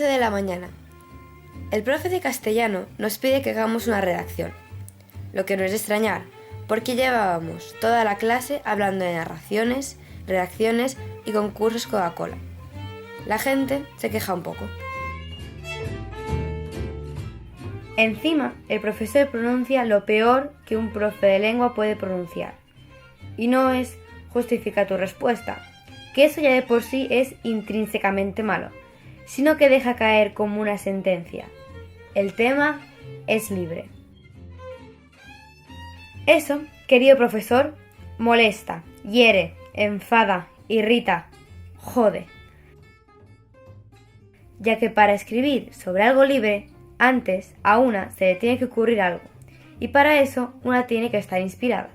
11 de la mañana. El profe de castellano nos pide que hagamos una redacción, lo que no es de extrañar, porque llevábamos toda la clase hablando de narraciones, redacciones y concursos Coca-Cola. La gente se queja un poco. Encima, el profesor pronuncia lo peor que un profe de lengua puede pronunciar. Y no es justifica tu respuesta, que eso ya de por sí es intrínsecamente malo, sino que deja caer como una sentencia. El tema es libre. Eso, querido profesor, molesta, hiere, enfada, irrita, jode. Ya que para escribir sobre algo libre, antes a una se le tiene que ocurrir algo, y para eso una tiene que estar inspirada.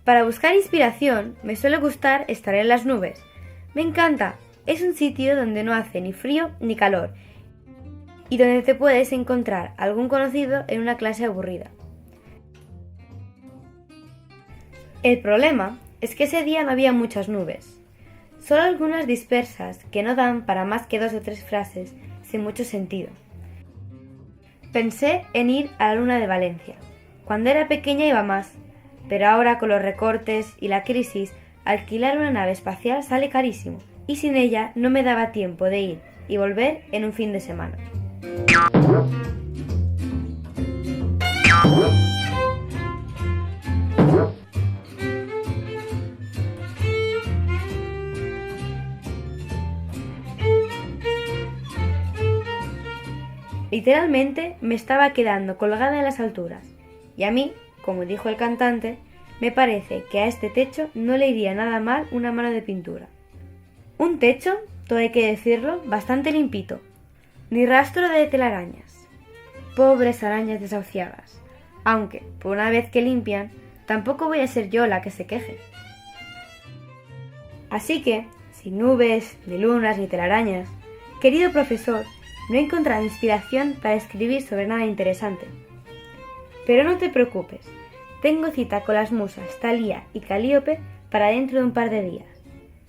Para buscar inspiración me suele gustar estar en las nubes. Me encanta, es un sitio donde no hace ni frío ni calor, y donde te puedes encontrar algún conocido en una clase aburrida. El problema es que ese día no había muchas nubes, solo algunas dispersas que no dan para más que 2 o 3 frases sin mucho sentido. Pensé en ir a la Luna de Valencia. Cuando era pequeña iba más, pero ahora con los recortes y la crisis, alquilar una nave espacial sale carísimo, y sin ella no me daba tiempo de ir y volver en un fin de semana. Literalmente me estaba quedando colgada en las alturas, y a mí, como dijo el cantante, me parece que a este techo no le iría nada mal una mano de pintura. Un techo, todo hay que decirlo, bastante limpito, ni rastro de telarañas. Pobres arañas desahuciadas, aunque, por una vez que limpian, tampoco voy a ser yo la que se queje. Así que, sin nubes, ni lunas, ni telarañas, querido profesor, no he encontrado inspiración para escribir sobre nada interesante. Pero no te preocupes, tengo cita con las musas Talía y Calíope para dentro de un par de días.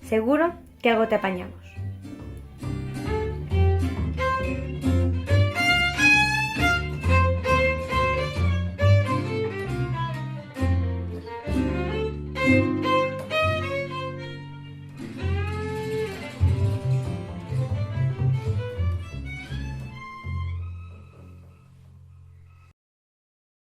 Seguro que algo te apañamos.